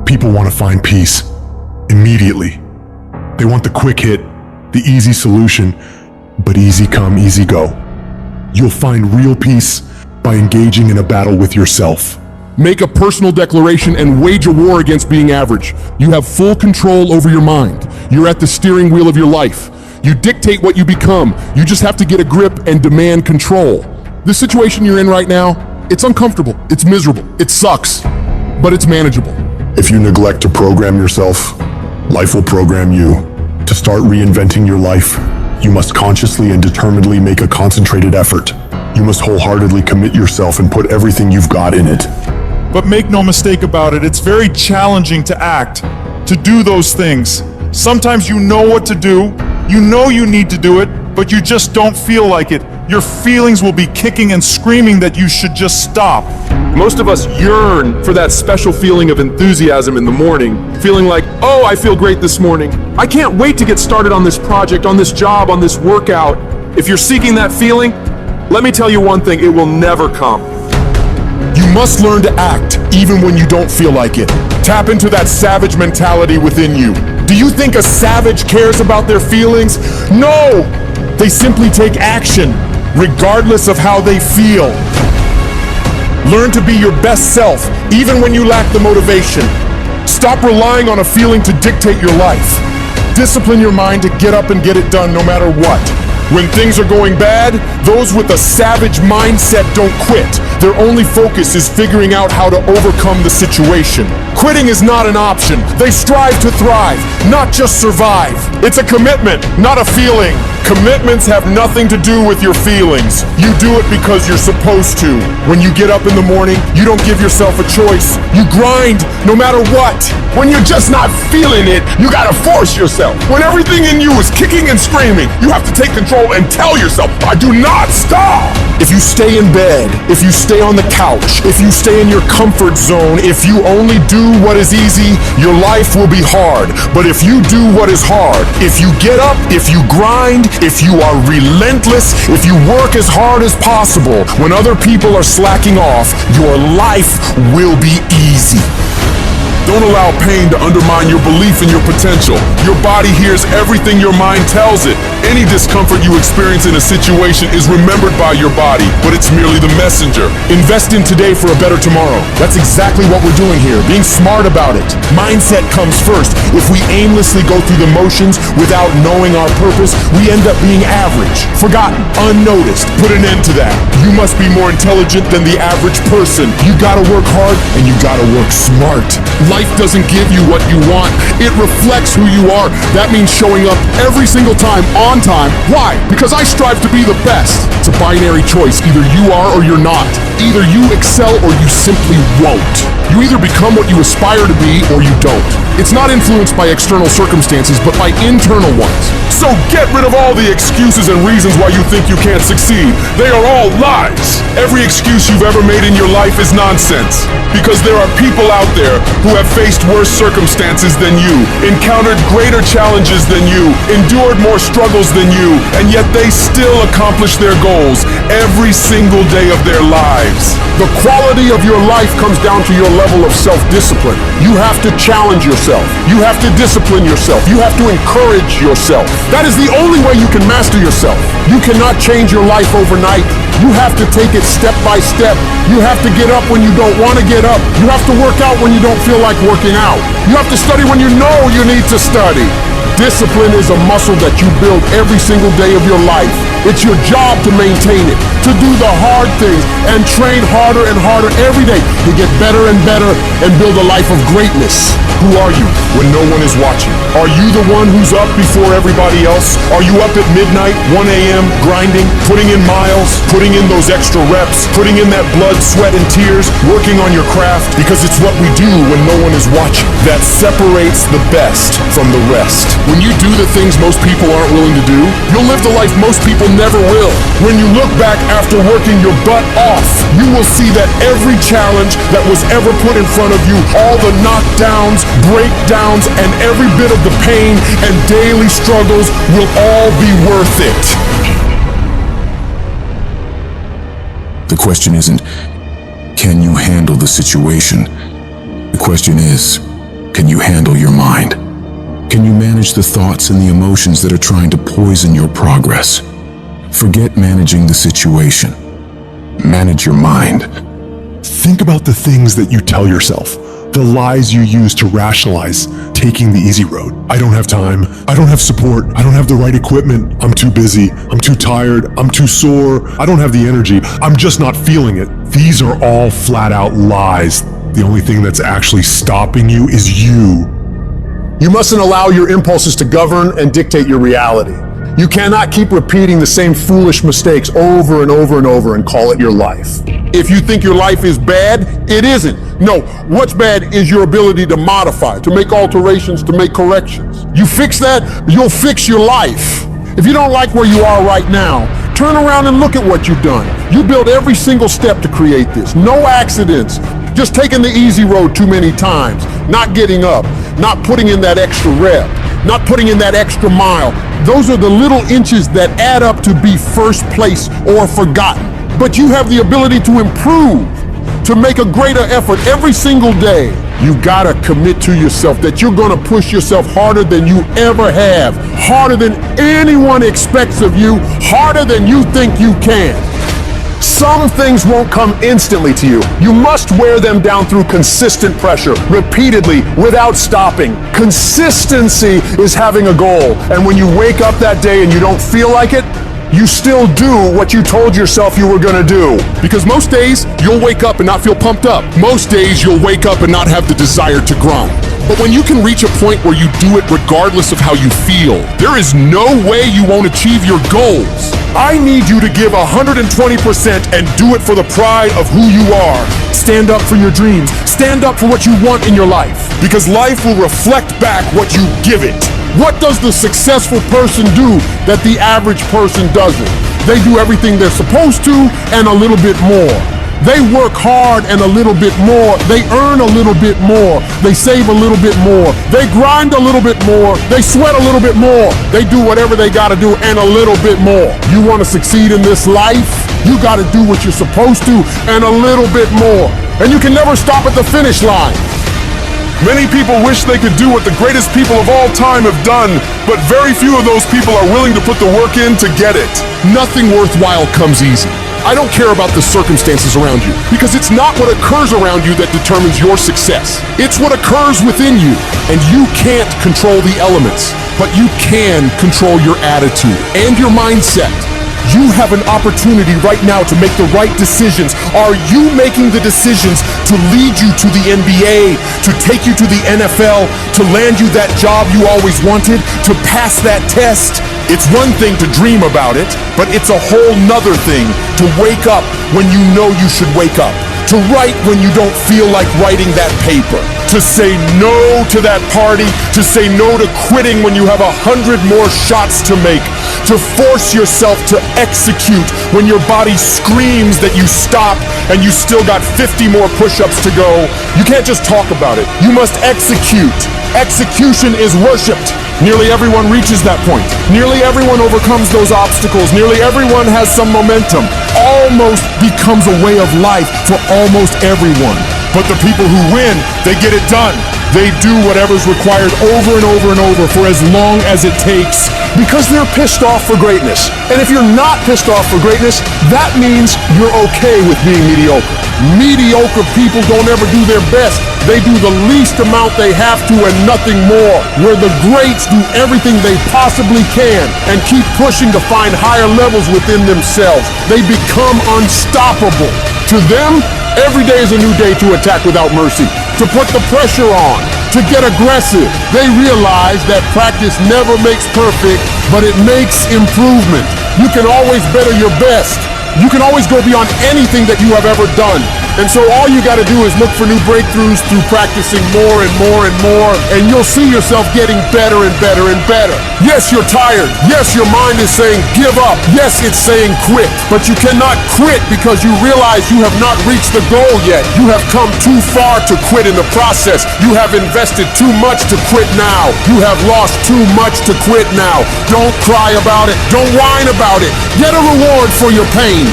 People want to find peace immediately. They want the quick hit, the easy solution, but easy come, easy go. You'll find real peace by engaging in a battle with yourself. Make a personal declaration and wage a war against being average. You have full control over your mind. You're at the steering wheel of your life. You dictate what you become. You just have to get a grip and demand control. The situation you're in right now, it's uncomfortable, it's miserable, it sucks, but it's manageable. If you neglect to program yourself, life will program you. To start reinventing your life, you must consciously and determinedly make a concentrated effort. You must wholeheartedly commit yourself and put everything you've got in it. But make no mistake about it, it's very challenging to act, to do those things. Sometimes you know what to do, you know you need to do it, but you just don't feel like it. Your feelings will be kicking and screaming that you should just stop. Most of us yearn for that special feeling of enthusiasm in the morning, feeling like, oh, I feel great this morning. I can't wait to get started on this project, on this job, on this workout. If you're seeking that feeling, let me tell you one thing, it will never come. You must learn to act even when you don't feel like it. Tap into that savage mentality within you. Do you think a savage cares about their feelings? No! They simply take action, regardless of how they feel. Learn to be your best self, even when you lack the motivation. Stop relying on a feeling to dictate your life. Discipline your mind to get up and get it done no matter what. When things are going bad, those with a savage mindset don't quit. Their only focus is figuring out how to overcome the situation. Quitting is not an option. They strive to thrive, not just survive. It's a commitment, not a feeling. Commitments have nothing to do with your feelings. You do it because you're supposed to. When you get up in the morning, you don't give yourself a choice. You grind no matter what. When you're just not feeling it, you gotta force yourself. When everything in you is kicking and screaming, you have to take control and tell yourself, I do not stop. If you stay in bed, if you stay on the couch, if you stay in your comfort zone, if you only do what is easy, your life will be hard. But if you do what is hard, if you get up, if you grind, if you are relentless, if you work as hard as possible, when other people are slacking off, your life will be easy. Don't allow pain to undermine your belief in your potential. Your body hears everything your mind tells it. Any discomfort you experience in a situation is remembered by your body, but it's merely the messenger. Invest in today for a better tomorrow. That's exactly what we're doing here, being smart about it. Mindset comes first. If we aimlessly go through the motions without knowing our purpose, we end up being average, forgotten, unnoticed. Put an end to that. You must be more intelligent than the average person. You gotta work hard and you gotta work smart. Life doesn't give you what you want. It reflects who you are. That means showing up every single time on time. Why? Because I strive to be the best. It's a binary choice. Either you are or you're not. Either you excel or you simply won't. You either become what you aspire to be or you don't. It's not influenced by external circumstances, but by internal ones. So get rid of all the excuses and reasons why you think you can't succeed. They are all lies. Every excuse you've ever made in your life is nonsense. Because there are people out there who have faced worse circumstances than you, encountered greater challenges than you, endured more struggles than you, and yet they still accomplish their goals every single day of their lives. The quality of your life comes down to your level of self-discipline. You have to challenge yourself. You have to discipline yourself. You have to encourage yourself. That is the only way you can master yourself. You cannot change your life overnight. You have to take it step by step. You have to get up when you don't want to get up. You have to work out when you don't feel like working out. You have to study when you know you need to study. Discipline is a muscle that you build every single day of your life. It's your job to maintain it, to do the hard things, and train harder and harder every day to get better and better and build a life of greatness. Who are you when no one is watching? Are you the one who's up before everybody else? Are you up at midnight, 1 a.m., grinding, putting in miles, putting in those extra reps, putting in that blood, sweat, and tears, working on your craft? Because it's what we do when no one is watching that separates the best from the rest. When you do the things most people aren't willing to do, you'll live the life most people never will. When you look back after working your butt off, you will see that every challenge that was ever put in front of you, all the knockdowns, breakdowns, and every bit of the pain and daily struggles will all be worth it. The question isn't, can you handle the situation? The question is, Can you handle your mind? Can you manage the thoughts and the emotions that are trying to poison your progress? Forget managing the situation. Manage your mind. Think about the things that you tell yourself, the lies you use to rationalize taking the easy road. I don't have time. I don't have support. I don't have the right equipment. I'm too busy. I'm too tired. I'm too sore. I don't have the energy. I'm just not feeling it. These are all flat out lies. The only thing that's actually stopping you is you. You mustn't allow your impulses to govern and dictate your reality. You cannot keep repeating the same foolish mistakes over and over and over and call it your life. If you think your life is bad, it isn't. No, what's bad is your ability to modify, to make alterations, to make corrections. You fix that, you'll fix your life. If you don't like where you are right now, turn around and look at what you've done. You built every single step to create this. No accidents. Just taking the easy road too many times. Not getting up. Not putting in that extra rep. Not putting in that extra mile. Those are the little inches that add up to be first place or forgotten. But you have the ability to improve, to make a greater effort every single day. You gotta commit to yourself that you're gonna push yourself harder than you ever have, harder than anyone expects of you, harder than you think you can. Some things won't come instantly to you. You must wear them down through consistent pressure, repeatedly, without stopping. Consistency is having a goal, and when you wake up that day and you don't feel like it, you still do what you told yourself you were gonna do. Because most days, you'll wake up and not feel pumped up. Most days, you'll wake up and not have the desire to grind. But when you can reach a point where you do it regardless of how you feel, there is no way you won't achieve your goals. I need you to give 120% and do it for the pride of who you are. Stand up for your dreams. Stand up for what you want in your life. Because life will reflect back what you give it. What does the successful person do that the average person doesn't? They do everything they're supposed to and a little bit more. They work hard and a little bit more. They earn a little bit more. They save a little bit more. They grind a little bit more. They sweat a little bit more. They do whatever they gotta do and a little bit more. You wanna succeed in this life? You gotta do what you're supposed to and a little bit more. And you can never stop at the finish line. Many people wish they could do what the greatest people of all time have done, but very few of those people are willing to put the work in to get it. Nothing worthwhile comes easy. I don't care about the circumstances around you, because it's not what occurs around you that determines your success. It's what occurs within you, and you can't control the elements, but you can control your attitude and your mindset. You have an opportunity right now to make the right decisions. Are you making the decisions to lead you to the NBA, to take you to the NFL, to land you that job you always wanted, to pass that test? It's one thing to dream about it, but it's a whole nother thing to wake up when you know you should wake up, to write when you don't feel like writing that paper, to say no to that party, to say no to quitting when you have 100 more shots to make, to force yourself to execute when your body screams that you stop and you still got 50 more push-ups to go. You can't just talk about it. You must execute. Execution is worshipped. Nearly everyone reaches that point. Nearly everyone overcomes those obstacles. Nearly everyone has some momentum. Almost becomes a way of life for almost everyone. But the people who win, they get it done. They do whatever's required over and over and over for as long as it takes, because they're pissed off for greatness. And if you're not pissed off for greatness, that means you're okay with being mediocre. Mediocre people don't ever do their best. They do the least amount they have to and nothing more. Where the greats do everything they possibly can and keep pushing to find higher levels within themselves. They become unstoppable. To them, every day is a new day to attack without mercy, to put the pressure on, to get aggressive. They realize that practice never makes perfect, but it makes improvement. You can always better your best. You can always go beyond anything that you have ever done. And so all you gotta do is look for new breakthroughs through practicing more and more and more, and you'll see yourself getting better and better and better. Yes, you're tired. Yes, your mind is saying give up. Yes, it's saying quit. But you cannot quit because you realize you have not reached the goal yet. You have come too far to quit in the process. You have invested too much to quit now. You have lost too much to quit now. Don't cry about it. Don't whine about it. Get a reward for your pain.